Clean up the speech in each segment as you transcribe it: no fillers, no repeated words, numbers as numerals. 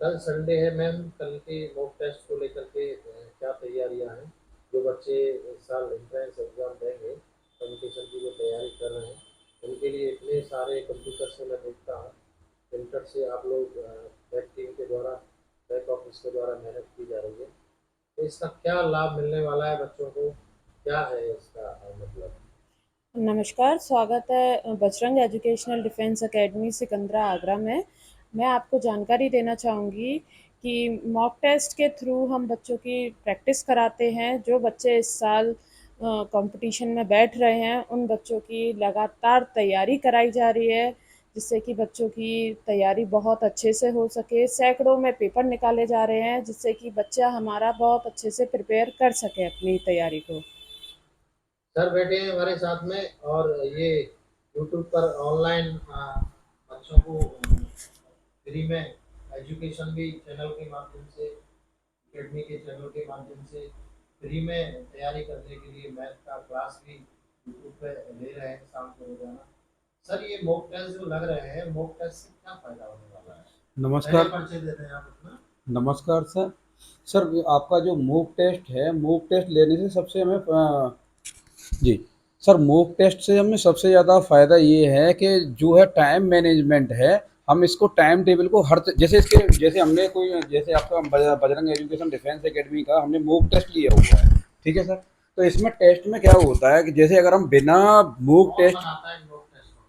कल संडे है मैम, कल के मॉक टेस्ट को लेकर के क्या तैयारियां हैं? जो बच्चे इस साल एंट्रेंस एग्जाम देंगे, कंपटीशन की जो तैयारी कर रहे हैं, उनके लिए इतने सारे कंप्यूटर से मैं देखता हूँ, प्रिंटर से आप लोग बैक टीम के द्वारा, बैक ऑफिस के द्वारा मेहनत की जा रही है। तो इसका क्या लाभ मिलने वाला है बच्चों को? क्या है इसका मतलब? नमस्कार, स्वागत है Bajrang educational defence academy Sikandra Agra में। मैं आपको जानकारी देना चाहूँगी कि मॉक टेस्ट के थ्रू हम बच्चों की प्रैक्टिस कराते हैं। जो बच्चे इस साल कंपटीशन में बैठ रहे हैं, उन बच्चों की लगातार तैयारी कराई जा रही है, जिससे कि बच्चों की तैयारी बहुत अच्छे से हो सके। सैकड़ों में पेपर निकाले जा रहे हैं, जिससे कि बच्चा हमारा बहुत अच्छे से प्रिपेयर कर सके अपनी तैयारी को। सर बैठे हैं हमारे साथ में, और ये यूट्यूब पर ऑनलाइन बच्चों को फ्री में एजुकेशन भी चैनल के माध्यम से, एकेडमी के चैनल के माध्यम से फ्री में तैयारी करने के लिए मैथ का क्लास भी यूट्यूब पे ले रहे हैं शाम को रोजाना। सर ये मॉक टेस्ट जो लग रहे हैं, मॉक टेस्ट से क्या फायदा होने वाला है? पहले नमस्कार। परिचय देते हैं आप अपना। नमस्कार सर। सर आपका जो मूक टेस्ट है, मूक टेस्ट लेने से सबसे हमें जी सर, मूक टेस्ट से हमें सबसे ज़्यादा फ़ायदा ये है कि जो है टाइम मैनेजमेंट है। हम इसको टाइम टेबल को जैसे इसके जैसे हमने कोई जैसे आपका बजरंग एजुकेशन डिफेंस एकेडमी का हमने मूक टेस्ट लिया हुआ है, ठीक है सर। तो इसमें टेस्ट में क्या होता है कि जैसे अगर हम बिना मूक कौन टेस्ट बनाता है मॉक टेस्ट को?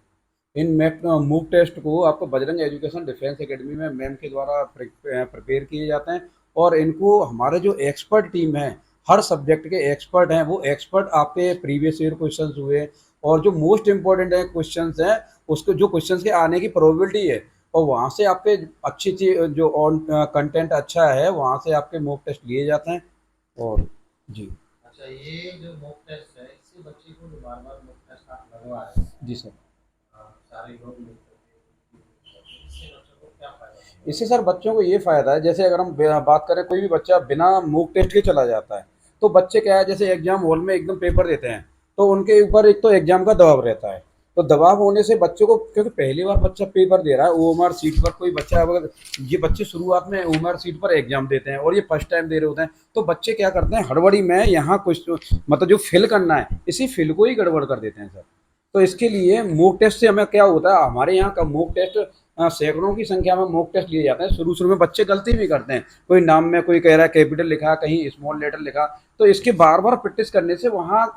इन मूक टेस्ट को आपको बजरंग एजुकेशन डिफेंस एकेडमी में मैम के द्वारा प्रिपेयर किए जाते हैं। और इनको हमारे जो एक्सपर्ट टीम है, हर सब्जेक्ट के एक्सपर्ट हैं, वो एक्सपर्ट आपके प्रीवियस ईयर क्वेश्चंस हुए और जो मोस्ट इम्पोर्टेंट है क्वेश्चंस हैं, उसको जो क्वेश्चंस के आने की प्रोबेबिलिटी है, और वहाँ से आपके अच्छी चीज जो ऑन कंटेंट अच्छा है, वहाँ से आपके मॉक टेस्ट लिए जाते हैं। और जी। अच्छा, ये जो मॉक टेस्ट है, इससे बच्चे को जो बार बार मॉक टेस्ट आप लगवा रहे हैं, जी सर। सारे लोग मिलकर के, इससे बच्चों को क्या फायदा होने इससे वाला सर बच्चों को ये फ़ायदा है, जैसे अगर हम बात करें, कोई भी बच्चा बिना मूक टेस्ट के चला जाता है, तो बच्चे क्या है, जैसे एग्जाम हॉल में एकदम पेपर देते हैं, तो उनके ऊपर एक तो एग्जाम का दबाव रहता है। तो दबाव होने से बच्चों को, क्योंकि पहली बार बच्चा पेपर दे रहा है, ओएमआर सीट पर कोई बच्चा अगर, ये बच्चे शुरुआत में ओएमआर सीट पर एग्जाम देते हैं और ये फर्स्ट टाइम दे रहे होते हैं, तो बच्चे क्या करते हैं, हड़बड़ी में यहाँ कुछ मतलब जो फिल करना है, इसी फिल को ही गड़बड़ कर देते हैं सर। तो इसके लिए मॉक टेस्ट से हमें क्या होता है, हमारे यहाँ का मॉक टेस्ट सैकड़ों की संख्या में मॉक टेस्ट लिए जाते हैं। शुरू शुरू में बच्चे गलती भी करते हैं, कोई नाम में कोई कह रहा है कैपिटल लिखा, कहीं स्मॉल लेटर लिखा, तो इसके बार बार प्रैक्टिस करने से वहाँ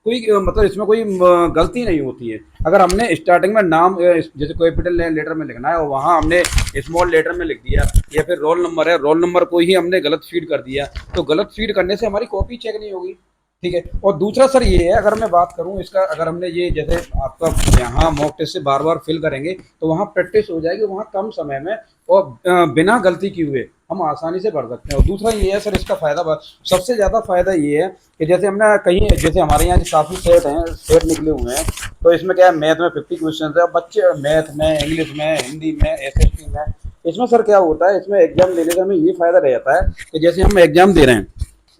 कोई मतलब इसमें कोई गलती नहीं होती है। अगर हमने स्टार्टिंग में नाम जैसे कैपिटल लेटर में लिखना है और वहाँ हमने स्मॉल लेटर में लिख दिया, या फिर रोल नंबर है, रोल नंबर को ही हमने गलत फीड कर दिया, तो गलत फीड करने से हमारी कॉपी चेक नहीं होगी। ठीक है। और दूसरा सर ये है, अगर मैं बात करूं इसका, अगर हमने ये जैसे आपका यहाँ मॉक टेस्ट से बार बार फिल करेंगे, तो वहाँ प्रैक्टिस हो जाएगी, वहाँ कम समय में और बिना गलती किए हुए हम आसानी से पढ़ सकते हैं। और दूसरा ये है सर, इसका फायदा, सबसे ज़्यादा फायदा ये है कि जैसे हमने कहीं, जैसे हमारे यहाँ काफ़ी सेट हैं, सेट निकले हुए हैं, तो इसमें क्या है, मैथ में 50 क्वेश्चन है, बच्चे मैथ में, इंग्लिश में, हिंदी में, एसएसटी में, इसमें सर क्या होता है, इसमें एग्जाम लेने से हमें ये फायदा रह जाता है कि जैसे हम एग्जाम दे रहे हैं,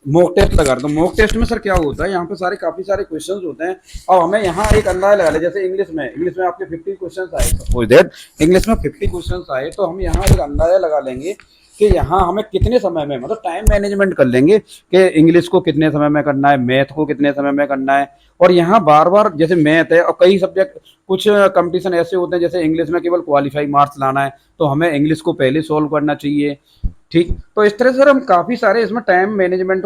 मॉक टेस्ट लगा रहे, तो मॉक टेस्ट में सर क्या होता है, यहाँ पे सारे काफी सारे क्वेश्चंस होते हैं। और हमें यहाँ एक अंदाजा लगा ले, जैसे इंग्लिश में आपके 50 क्वेश्चंस आए, सपोज दैट इंग्लिश में 50 क्वेश्चंस आए, तो हम यहाँ एक अंदाजा लगा लेंगे कि यहाँ हमें कितने समय में, मतलब टाइम मैनेजमेंट कर लेंगे कि इंग्लिश को कितने समय में करना है, मैथ को कितने समय में करना है। और यहाँ बार बार जैसे मैथ है और कई सब्जेक्ट, कुछ कंपटीशन ऐसे होते हैं, जैसे इंग्लिश में केवल क्वालिफाई मार्क्स लाना है, तो हमें इंग्लिश को पहले सॉल्व करना चाहिए। ठीक। तो इस तरह से सर हम काफ़ी सारे इसमें टाइम मैनेजमेंट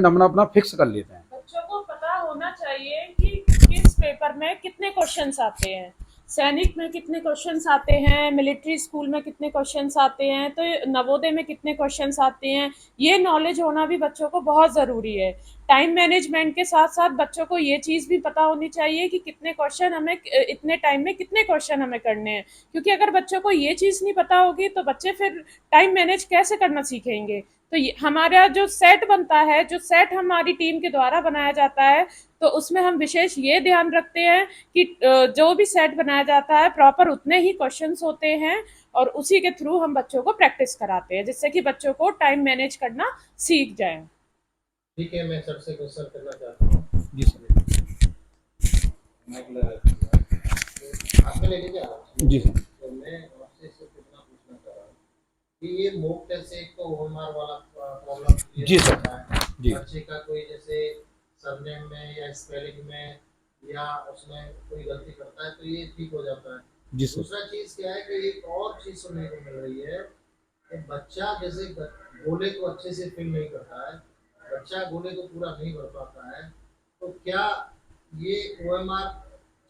हम अपना फिक्स कर लेते हैं। बच्चों को पता होना चाहिए कि किस पेपर में कितने क्वेश्चंस आते हैं। सैनिक में कितने क्वेश्चंस आते हैं, मिलिट्री स्कूल में कितने क्वेश्चंस आते हैं, तो नवोदय में कितने क्वेश्चंस आते हैं। ये नॉलेज होना भी बच्चों को बहुत ज़रूरी है। टाइम मैनेजमेंट के साथ साथ बच्चों को ये चीज़ भी पता होनी चाहिए कि कितने क्वेश्चन हमें इतने टाइम में कितने क्वेश्चन हमें करने हैं। क्योंकि अगर बच्चों को ये चीज़ नहीं पता होगी तो बच्चे फिर टाइम मैनेज कैसे करना सीखेंगे। तो हमारा जो सेट बनता है, जो सेट हमारी टीम के द्वारा बनाया जाता है, तो उसमें हम विशेष ये ध्यान रखते हैं कि जो भी सेट बनाया जाता है प्रॉपर उतने ही क्वेश्चंस होते हैं, और उसी के थ्रू हम बच्चों को प्रैक्टिस कराते हैं, जिससे कि बच्चों को टाइम मैनेज करना सीख जाए। ठीक है, मैं सबसे क्वेश्चन करना चाहता हूँ। जी सर। माइक लगा दीजिए, हाथ में लेके जा रहा हूँ। जी सर। तो मैं आपसे सिर्फ इतना पूछना चाह रहा हूँ कि ये मॉक टेस्ट से एक तो ओएमआर वाला प्रॉब्लम क्लियर जी हो सर। जाता है, जी बच्चे का कोई जैसे सरनेम में या स्पेलिंग में या उसमें कोई गलती करता है तो ये ठीक हो जाता है। जी सर। दूसरा चीज क्या है कि एक और चीज सुनने को मिल रही है कि बच्चा जैसे गोले को अच्छे से फिल नहीं करता है, बच्चा गोले को पूरा नहीं भर पाता है, तो क्या ये ओएमआर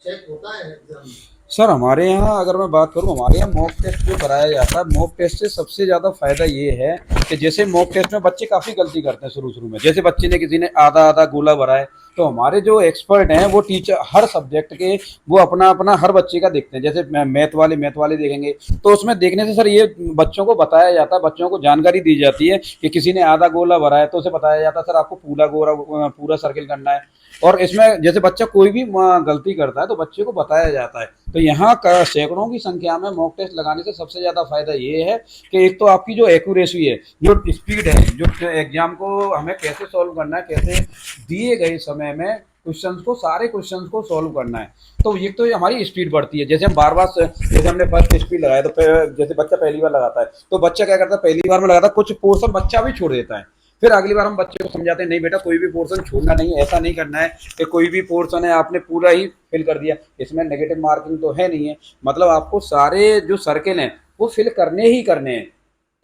चेक होता है एग्जाम में? सर हमारे यहाँ अगर मैं बात करूँ, हमारे यहाँ मॉक टेस्ट जो कराया जाता है, मॉक टेस्ट से सबसे ज़्यादा फायदा ये है कि जैसे मॉक टेस्ट में बच्चे काफ़ी गलती करते हैं शुरू शुरू में, जैसे बच्चे ने किसी ने आधा आधा गोला भरा है, तो हमारे जो एक्सपर्ट हैं वो टीचर हर सब्जेक्ट के वो अपना अपना हर बच्चे का देखते हैं। जैसे मैथ वाले देखेंगे तो उसमें देखने से सर ये बच्चों को बताया जाता है, बच्चों को जानकारी दी जाती है कि किसी ने आधा गोला भरा है तो उसे बताया जाता है सर आपको पूरा गोला पूरा सर्किल करना है। और इसमें जैसे बच्चा कोई भी गलती करता है तो बच्चे को बताया जाता है। तो यहाँ सैकड़ों की संख्या में मॉक टेस्ट लगाने से सबसे ज़्यादा फायदा ये है कि एक तो आपकी जो एक्यूरेसी है, जो स्पीड है, जो एग्जाम को हमें कैसे सॉल्व करना है, कैसे दिए गए समय में क्वेश्चंस को सारे क्वेश्चंस को सॉल्व करना है, तो ये तो हमारी स्पीड बढ़ती है। जैसे हम बार बार जैसे हमने फर्स्ट स्पीड लगाया तो जैसे बच्चा पहली बार लगाता है तो बच्चा क्या करता है, पहली बार में लगाता है कुछ पोर्शन बच्चा भी छोड़ देता है, फिर अगली बार हम बच्चे को समझाते हैं नहीं बेटा कोई भी पोर्शन छोड़ना नहीं है, ऐसा नहीं करना है कि कोई भी पोर्शन है आपने पूरा ही फिल कर दिया, इसमें नेगेटिव मार्किंग तो है नहीं है, मतलब आपको सारे जो सर्किल हैं वो फिल करने ही करने हैं।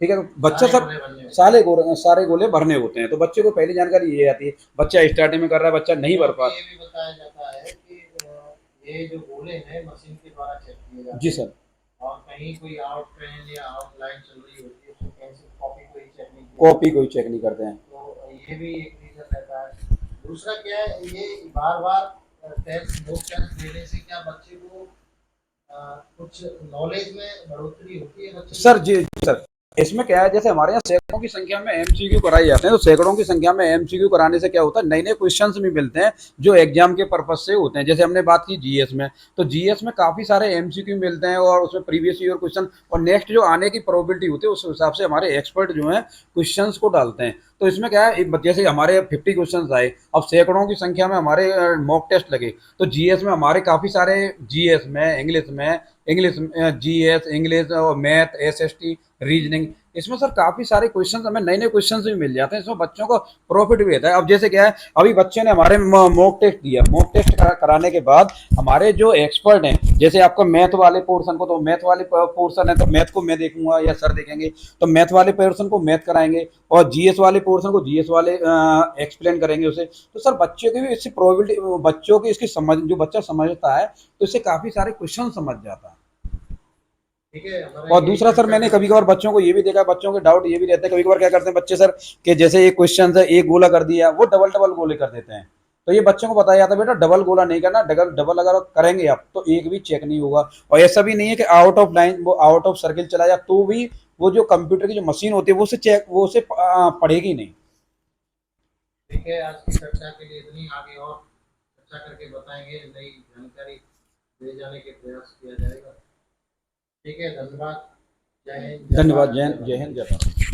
ठीक है, तो बच्चा सारे सब गोले बनने होते सारे गोले भरने होते हैं, तो बच्चे को पहली जानकारी ये आती है। बच्चा स्टार्टिंग में कर रहा है, बच्चा नहीं भर हैं। पा। ये भी बताया जाता है कि ये जो गोले हैं मशीन के द्वारा चेक किए जाते जी हैं सर। और कहीं कोई आउट ट्रेन या आउट लाइन चल रही होती है तो कहीं से कॉपी कोई चेक नहीं किया कॉपी जाता, कोई चेक नहीं करते हैं। तो ये भी एक रीजन रहता है। दूसरा क्या है, ये बार बार टेस्ट मॉक टेस्ट देने से क्या बच्चे को कुछ नॉलेज में बढ़ोतरी होती है बच्चे सर की? जी सर, इसमें क्या है जैसे हमारे यहाँ सैकड़ों की संख्या में एमसीक्यू कराए जाते हैं, तो सैकड़ों की संख्या में एमसीक्यू कराने से क्या होता है, नए नए क्वेश्चंस भी मिलते हैं जो एग्जाम के पर्पज से होते हैं। जैसे हमने बात की जीएस में, तो जीएस में काफ़ी सारे एमसीक्यू मिलते हैं और उसमें प्रीवियस ईयर क्वेश्चन और नेक्स्ट जो आने की प्रोबेबिलिटी होती है उस हिसाब से हमारे एक्सपर्ट जो हैं क्वेश्चंस को डालते हैं। तो इसमें क्या है, जैसे हमारे 50 क्वेश्चन आए, अब सैकड़ों की संख्या में हमारे मॉक टेस्ट लगे, तो जीएस में हमारे काफ़ी सारे, जीएस में, इंग्लिश जीएस, इंग्लिश और मैथ, एसएसटी, रीजनिंग, इसमें सर काफ़ी सारे क्वेश्चंस हमें नए नए क्वेश्चंस भी मिल जाते हैं, इसमें बच्चों को प्रॉफिट भी रहता है। अब जैसे क्या है, अभी बच्चे ने हमारे मॉक टेस्ट दिया, मॉक टेस्ट कराने के बाद हमारे जो एक्सपर्ट हैं, जैसे आपका मैथ वाले पोर्शन को, तो मैथ वाले पोर्शन है तो मैथ को मैं देखूंगा या सर देखेंगे, तो मैथ वाले पोर्शन को मैथ कराएंगे और जीएस वाले पोर्शन को जीएस वाले एक्सप्लेन करेंगे उसे। तो सर बच्चों की भी इससे प्रोबेबिलिटी, बच्चों की इसकी समझ, जो बच्चा समझता है तो इससे काफ़ी सारे क्वेश्चन समझ जाता है। ठीक है, हमारा और यही दूसरा सर मैंने कंसेप्ट कभी कभार बच्चों को ये भी देखा, बच्चों के डाउट ये भी रहते हैं कभी कभार क्या करते हैं बच्चे सर, कि जैसे एक क्वेश्चन है एक गोला कर दिया, वो डबल डबल गोले कर देते हैं, तो ये बच्चों को बताया जाता है बेटा डबल गोला नहीं करना, डबल डबल अगर करेंगे आप तो एक भी चेक नहीं होगा। और ऐसा भी नहीं है कि आउट ऑफ लाइन, वो आउट ऑफ सर्किल चला जाए तो भी वो जो कंप्यूटर की जो मशीन होती है वो उसे चेक, वो उसे पढ़ेगी नहीं। ठीक है, आज की चर्चा के लिए इतनी, आगे और चर्चा करके बताएंगे, नई जानकारी दे जाने के प्रयास किया जाएगा। ठीक है, धन्यवाद। जय हिंद, जय धन्यवाद। भारत, जय जय हिंद, जय भारत। हिंद, जय भारत।